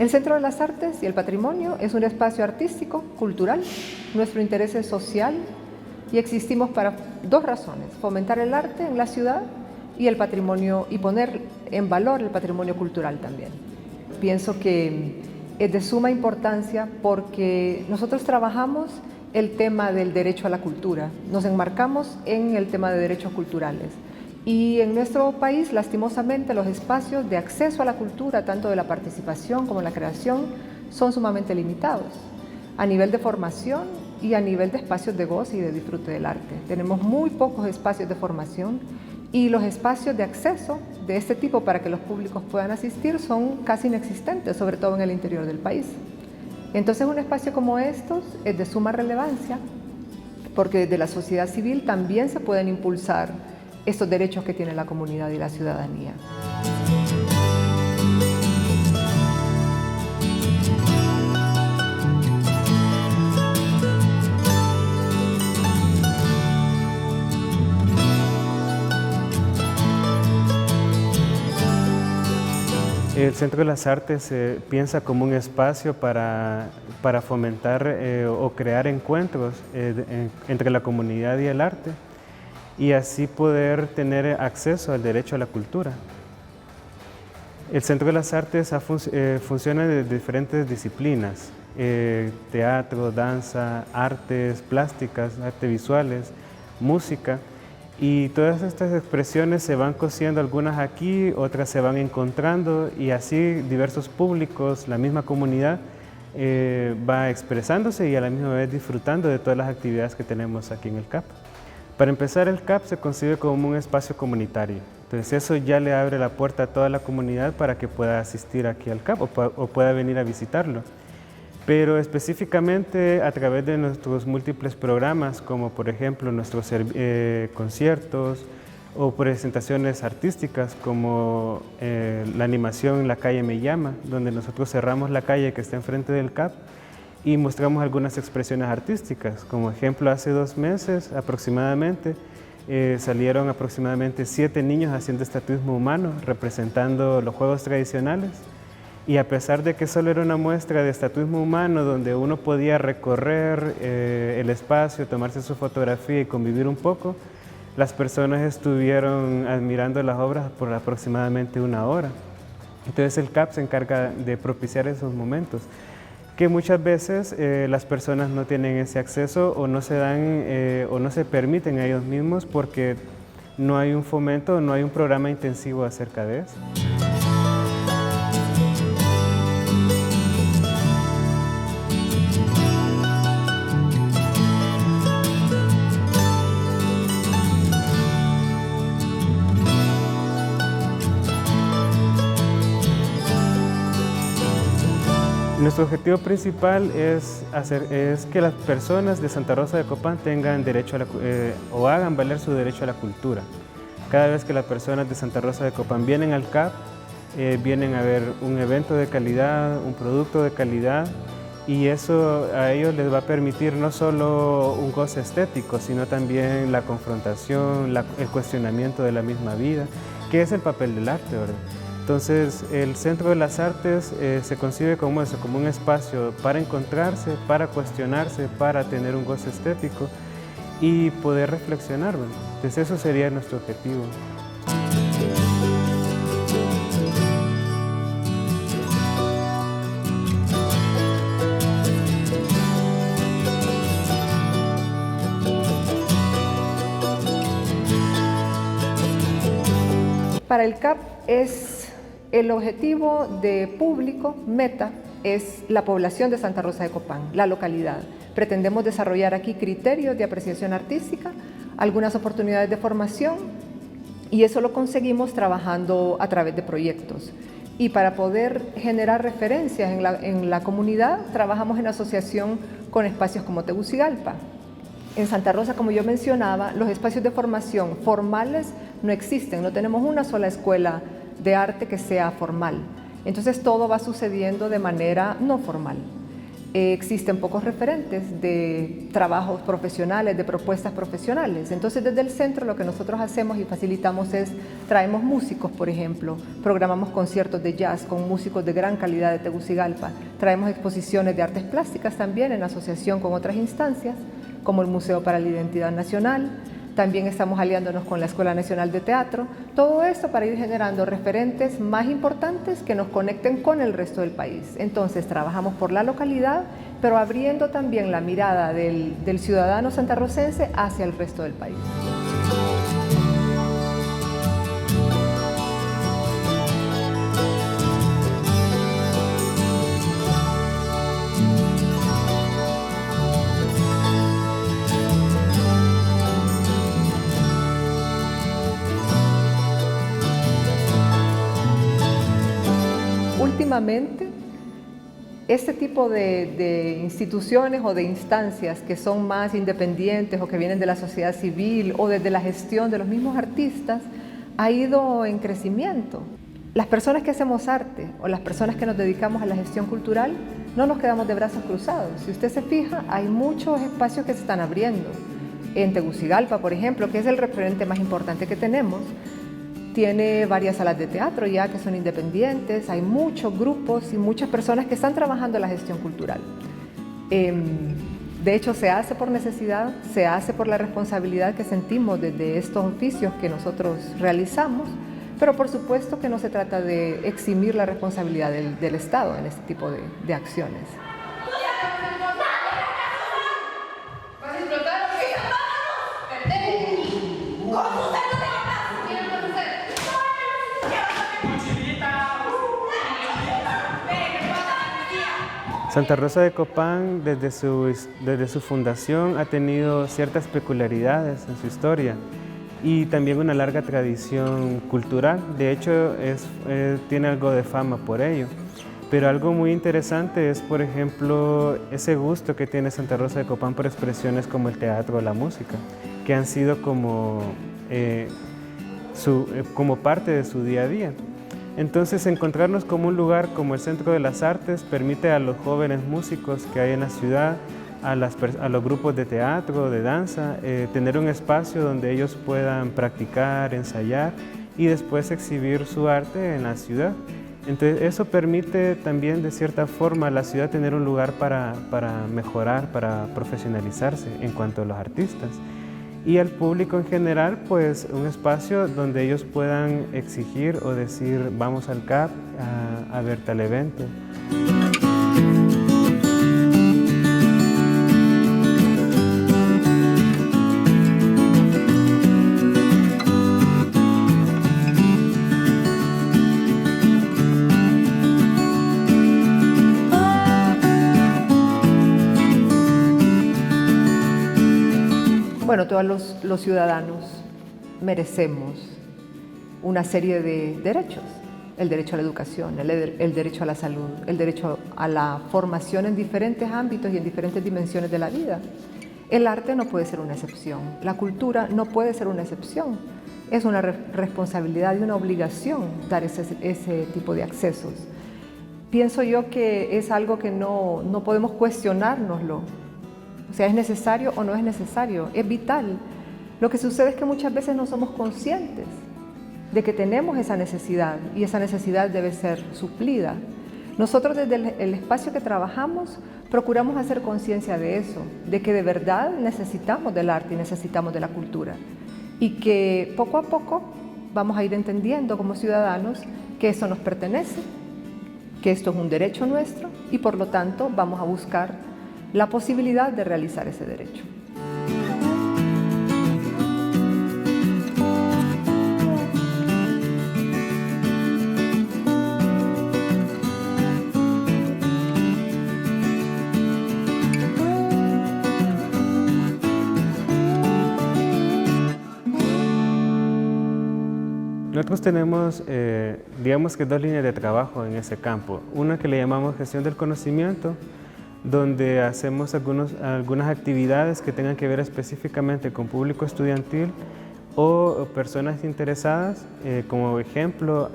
El Centro de las Artes y el Patrimonio es un espacio artístico, cultural. Nuestro interés es social y existimos para dos razones: fomentar el arte en la ciudad y el patrimonio, y poner en valor el patrimonio cultural también. Pienso que es de suma importancia porque nosotros trabajamos el tema del derecho a la cultura, nos enmarcamos en el tema de derechos culturales. Y en nuestro país, lastimosamente, los espacios de acceso a la cultura, tanto de la participación como la creación, son sumamente limitados a nivel de formación y a nivel de espacios de goce y de disfrute del arte. Tenemos muy pocos espacios de formación y los espacios de acceso de este tipo para que los públicos puedan asistir son casi inexistentes, sobre todo en el interior del país. Entonces, un espacio como estos es de suma relevancia porque desde la sociedad civil también se pueden impulsar estos derechos que tiene la comunidad y la ciudadanía. El Centro de las Artes se piensa como un espacio para fomentar o crear encuentros entre la comunidad y el arte, y así poder tener acceso al derecho a la cultura. El Centro de las Artes funciona de diferentes disciplinas: teatro, danza, artes plásticas, artes visuales, música, y todas estas expresiones se van cosiendo, algunas aquí, otras se van encontrando, y así diversos públicos, la misma comunidad va expresándose y a la misma vez disfrutando de todas las actividades que tenemos aquí en el CAP. Para empezar, el CAP se concibe como un espacio comunitario. Entonces eso ya le abre la puerta a toda la comunidad para que pueda asistir aquí al CAP o pueda venir a visitarlo. Pero específicamente a través de nuestros múltiples programas, como por ejemplo nuestros conciertos o presentaciones artísticas, como la animación La Calle Me Llama, donde nosotros cerramos la calle que está enfrente del CAP y mostramos algunas expresiones artísticas. Como ejemplo, hace 2 meses aproximadamente salieron aproximadamente 7 niños haciendo estatuismo humano, representando los juegos tradicionales. Y a pesar de que solo era una muestra de estatuismo humano donde uno podía recorrer el espacio, tomarse su fotografía y convivir un poco, las personas estuvieron admirando las obras por aproximadamente 1 hora. Entonces el CAP se encarga de propiciar esos momentos, que muchas veces las personas no tienen ese acceso o no se dan o no se permiten a ellos mismos porque no hay un fomento, no hay un programa intensivo acerca de eso. Nuestro objetivo principal es que las personas de Santa Rosa de Copán tengan derecho a o hagan valer su derecho a la cultura. Cada vez que las personas de Santa Rosa de Copán vienen al CAP, vienen a ver un evento de calidad, un producto de calidad, y eso a ellos les va a permitir no solo un goce estético, sino también la confrontación, el cuestionamiento de la misma vida, que es el papel del arte, ¿verdad? Entonces, el Centro de las Artes se concibe como eso, como un espacio para encontrarse, para cuestionarse, para tener un goce estético y poder reflexionar, ¿verdad? Entonces, eso sería nuestro objetivo. Para el CAP el objetivo de público, meta, es la población de Santa Rosa de Copán, la localidad. Pretendemos desarrollar aquí criterios de apreciación artística, algunas oportunidades de formación, y eso lo conseguimos trabajando a través de proyectos. Y para poder generar referencias en la comunidad, trabajamos en asociación con espacios como Tegucigalpa. En Santa Rosa, como yo mencionaba, los espacios de formación formales no existen, no tenemos una sola escuela de arte que sea formal. Entonces todo va sucediendo de manera no formal. existen pocos referentes de trabajos profesionales, de propuestas profesionales. Entonces, desde el centro lo que nosotros hacemos y facilitamos es, traemos músicos, por ejemplo, programamos conciertos de jazz con músicos de gran calidad de Tegucigalpa, traemos exposiciones de artes plásticas también en asociación con otras instancias, como el Museo para la Identidad Nacional. También estamos aliándonos con la Escuela Nacional de Teatro. Todo esto para ir generando referentes más importantes que nos conecten con el resto del país. Entonces, trabajamos por la localidad, pero abriendo también la mirada del ciudadano santarrocense hacia el resto del país. Últimamente, este tipo de instituciones o de instancias que son más independientes o que vienen de la sociedad civil o desde la gestión de los mismos artistas ha ido en crecimiento. Las personas que hacemos arte o las personas que nos dedicamos a la gestión cultural no nos quedamos de brazos cruzados. Si usted se fija, hay muchos espacios que se están abriendo. En Tegucigalpa, por ejemplo, que es el referente más importante que tenemos, tiene varias salas de teatro ya que son independientes, hay muchos grupos y muchas personas que están trabajando en la gestión cultural. De hecho, se hace por necesidad, se hace por la responsabilidad que sentimos desde estos oficios que nosotros realizamos, pero por supuesto que no se trata de eximir la responsabilidad del Estado en este tipo de acciones. Santa Rosa de Copán, desde su fundación, ha tenido ciertas peculiaridades en su historia y también una larga tradición cultural. De hecho, tiene algo de fama por ello. Pero algo muy interesante es, por ejemplo, ese gusto que tiene Santa Rosa de Copán por expresiones como el teatro o la música, que han sido como parte de su día a día. Entonces, encontrarnos como un lugar como el Centro de las Artes permite a los jóvenes músicos que hay en la ciudad, a los grupos de teatro, de danza, tener un espacio donde ellos puedan practicar, ensayar y después exhibir su arte en la ciudad. Entonces, eso permite también, de cierta forma, a la ciudad tener un lugar para mejorar, para profesionalizarse en cuanto a los artistas. Y al público en general, pues un espacio donde ellos puedan exigir o decir, vamos al CAP a ver tal evento. Bueno, todos los ciudadanos merecemos una serie de derechos. El derecho a la educación, el derecho a la salud, el derecho a la formación en diferentes ámbitos y en diferentes dimensiones de la vida. El arte no puede ser una excepción, la cultura no puede ser una excepción. Es una responsabilidad y una obligación dar ese tipo de accesos. Pienso yo que es algo que no podemos cuestionárnoslo. O sea, ¿es necesario o no es necesario? Es vital. Lo que sucede es que muchas veces no somos conscientes de que tenemos esa necesidad y esa necesidad debe ser suplida. Nosotros desde el espacio que trabajamos procuramos hacer conciencia de eso, de que de verdad necesitamos del arte y necesitamos de la cultura y que poco a poco vamos a ir entendiendo como ciudadanos que eso nos pertenece, que esto es un derecho nuestro y por lo tanto vamos a buscar la posibilidad de realizar ese derecho. Nosotros tenemos, digamos que dos líneas de trabajo en ese campo. Una que le llamamos gestión del conocimiento, donde hacemos algunas actividades que tengan que ver específicamente con público estudiantil o personas interesadas. Como ejemplo,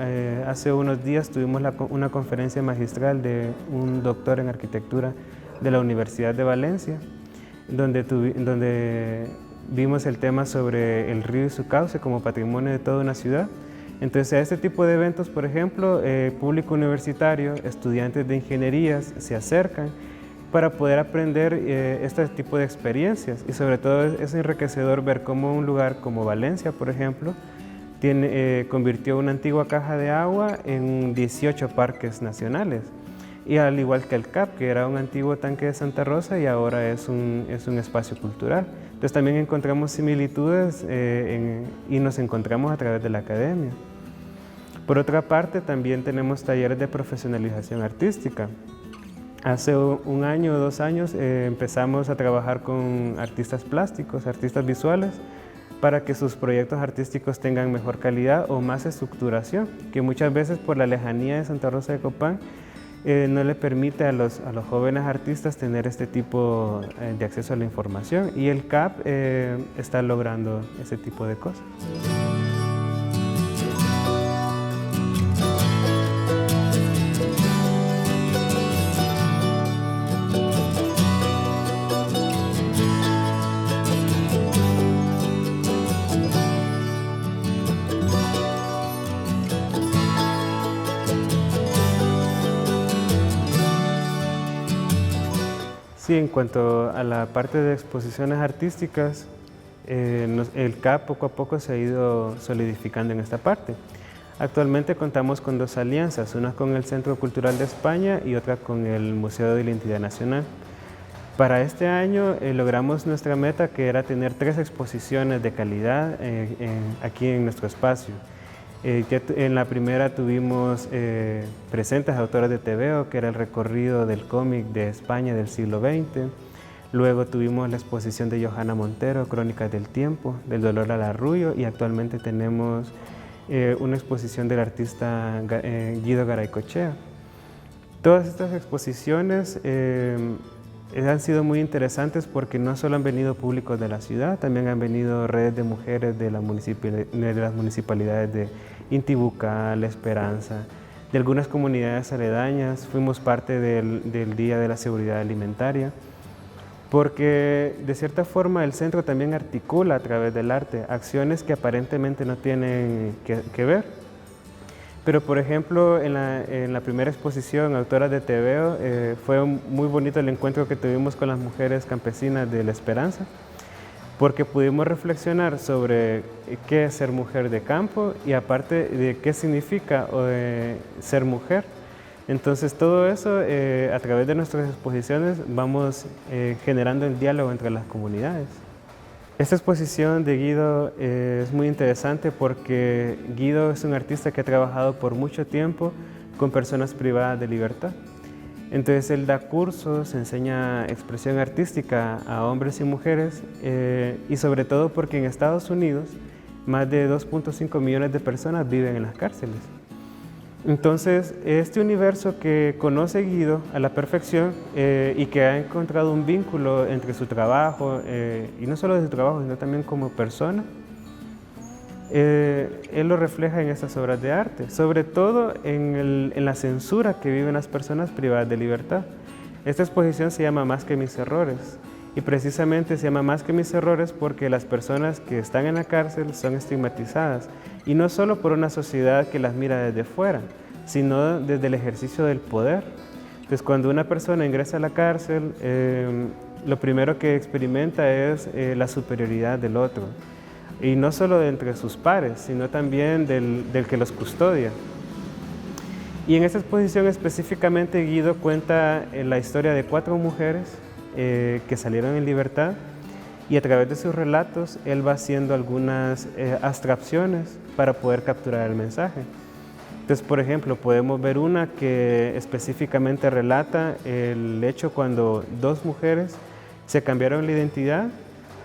hace unos días tuvimos una conferencia magistral de un doctor en arquitectura de la Universidad de Valencia, donde vimos el tema sobre el río y su cauce como patrimonio de toda una ciudad. Entonces, a este tipo de eventos, por ejemplo, público universitario, estudiantes de ingenierías se acercan para poder aprender este tipo de experiencias, y sobre todo es enriquecedor ver cómo un lugar como Valencia, por ejemplo, convirtió una antigua caja de agua en 18 parques nacionales, y al igual que el CAP, que era un antiguo tanque de Santa Rosa y ahora es un espacio cultural. Entonces también encontramos similitudes y nos encontramos a través de la academia. Por otra parte, también tenemos talleres de profesionalización artística. Hace un año o 2 años empezamos a trabajar con artistas plásticos, artistas visuales, para que sus proyectos artísticos tengan mejor calidad o más estructuración, que muchas veces por la lejanía de Santa Rosa de Copán no le permite a los jóvenes artistas tener este tipo de acceso a la información, y el CAP está logrando ese tipo de cosas. Sí, en cuanto a la parte de exposiciones artísticas, el CAP poco a poco se ha ido solidificando en esta parte. Actualmente contamos con 2 alianzas, una con el Centro Cultural de España y otra con el Museo de la Identidad Nacional. Para este año logramos nuestra meta, que era tener 3 exposiciones de calidad aquí en nuestro espacio. En la primera tuvimos presentes autoras de TVO, que era el recorrido del cómic de España del siglo XX. Luego tuvimos la exposición de Johanna Montero, Crónicas del Tiempo, del dolor al arrullo, y actualmente tenemos una exposición del artista Guido Garaycochea. Todas estas exposiciones han sido muy interesantes porque no solo han venido públicos de la ciudad, también han venido redes de mujeres de las municipalidades de Intibucá, La Esperanza, de algunas comunidades aledañas. Fuimos parte del Día de la Seguridad Alimentaria, porque de cierta forma el centro también articula a través del arte acciones que aparentemente no tienen que ver. Pero por ejemplo, en la primera exposición, Autoras de TVO, fue muy bonito el encuentro que tuvimos con las mujeres campesinas de La Esperanza, porque pudimos reflexionar sobre qué es ser mujer de campo y aparte de qué significa ser mujer. Entonces todo eso, a través de nuestras exposiciones, vamos generando el diálogo entre las comunidades. Esta exposición de Guido es muy interesante porque Guido es un artista que ha trabajado por mucho tiempo con personas privadas de libertad. Entonces él da cursos, enseña expresión artística a hombres y mujeres y sobre todo porque en Estados Unidos más de 2.5 millones de personas viven en las cárceles. Entonces, este universo que conoce Guido a la perfección y que ha encontrado un vínculo entre su trabajo, y no solo de su trabajo, sino también como persona, él lo refleja en estas obras de arte, sobre todo en la censura que viven las personas privadas de libertad. Esta exposición se llama Más que mis errores, y precisamente se llama Más que mis errores porque las personas que están en la cárcel son estigmatizadas, y no solo por una sociedad que las mira desde fuera, sino desde el ejercicio del poder. Entonces, cuando una persona ingresa a la cárcel, lo primero que experimenta es la superioridad del otro, y no solo de entre sus pares, sino también del que los custodia. Y en esta exposición específicamente Guido cuenta la historia de 4 mujeres que salieron en libertad, y a través de sus relatos él va haciendo algunas abstracciones para poder capturar el mensaje. Entonces, por ejemplo, podemos ver una que específicamente relata el hecho cuando 2 mujeres se cambiaron la identidad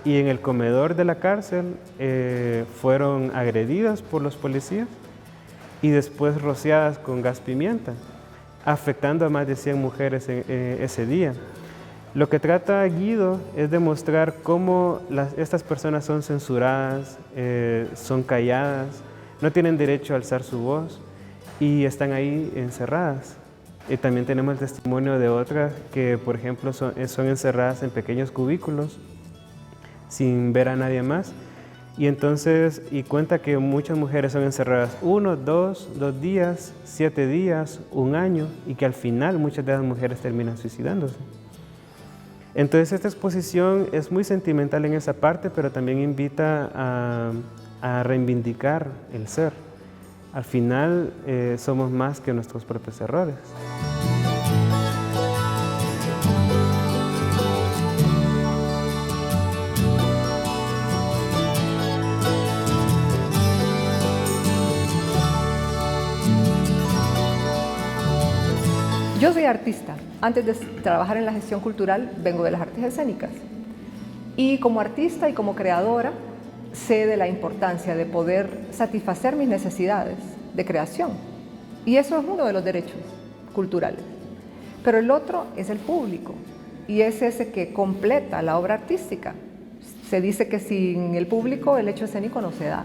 y en el comedor de la cárcel fueron agredidas por los policías y después rociadas con gas pimienta, afectando a más de 100 mujeres ese día. Lo que trata Guido es demostrar cómo estas personas son censuradas, son calladas, no tienen derecho a alzar su voz y están ahí encerradas. También tenemos el testimonio de otras que, por ejemplo, son encerradas en pequeños cubículos sin ver a nadie más. Y cuenta que muchas mujeres son encerradas 1, 2 días, 7 días, 1 año, y que al final muchas de las mujeres terminan suicidándose. Entonces esta exposición es muy sentimental en esa parte, pero también invita a reivindicar el ser. Al final somos más que nuestros propios errores. Yo soy artista. Antes de trabajar en la gestión cultural, vengo de las artes escénicas. Y como artista y como creadora, sé de la importancia de poder satisfacer mis necesidades de creación. Y eso es uno de los derechos culturales. Pero el otro es el público, y es ese que completa la obra artística. Se dice que sin el público el hecho escénico no se da.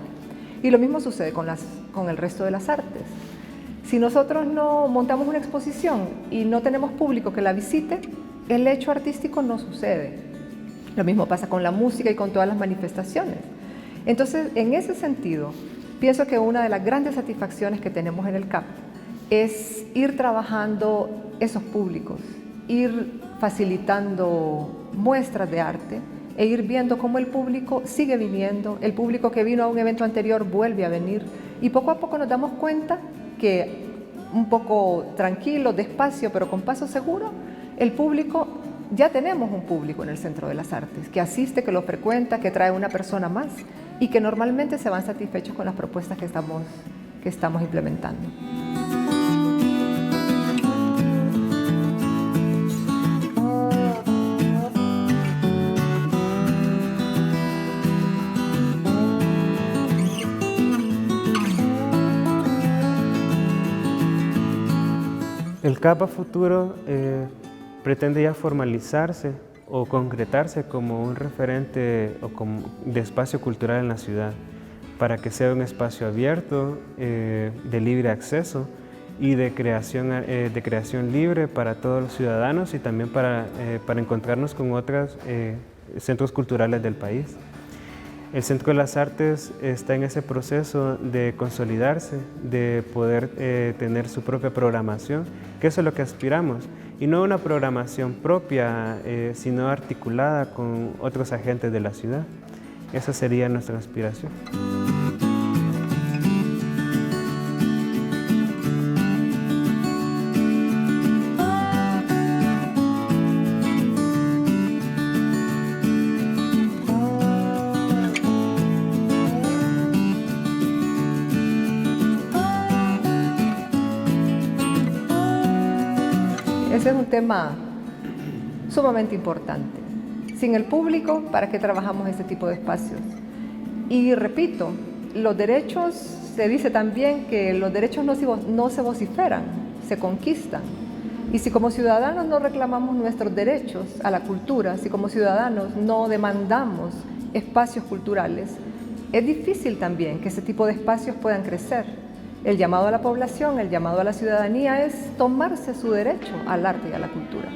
Y lo mismo sucede con el resto de las artes. Si nosotros no montamos una exposición y no tenemos público que la visite, el hecho artístico no sucede. Lo mismo pasa con la música y con todas las manifestaciones. Entonces, en ese sentido, pienso que una de las grandes satisfacciones que tenemos en el CAP es ir trabajando esos públicos, ir facilitando muestras de arte e ir viendo cómo el público sigue viniendo, el público que vino a un evento anterior vuelve a venir, y poco a poco nos damos cuenta que un poco tranquilo, despacio, pero con paso seguro, el público, ya tenemos un público en el Centro de las Artes, que asiste, que lo frecuenta, que trae una persona más y que normalmente se van satisfechos con las propuestas que estamos implementando. El CAP a futuro pretende ya formalizarse o concretarse como un referente de espacio cultural en la ciudad, para que sea un espacio abierto, de libre acceso y de creación libre para todos los ciudadanos, y también para encontrarnos con otros centros culturales del país. El Centro de las Artes está en ese proceso de consolidarse, de poder tener su propia programación, que eso es lo que aspiramos, y no una programación propia, sino articulada con otros agentes de la ciudad. Esa sería nuestra aspiración. Ese es un tema sumamente importante. Sin el público, ¿para qué trabajamos este tipo de espacios? Y repito, los derechos, se dice también que los derechos no se vociferan, se conquistan. Y si como ciudadanos no reclamamos nuestros derechos a la cultura, si como ciudadanos no demandamos espacios culturales, es difícil también que ese tipo de espacios puedan crecer. El llamado a la población, el llamado a la ciudadanía es tomarse su derecho al arte y a la cultura.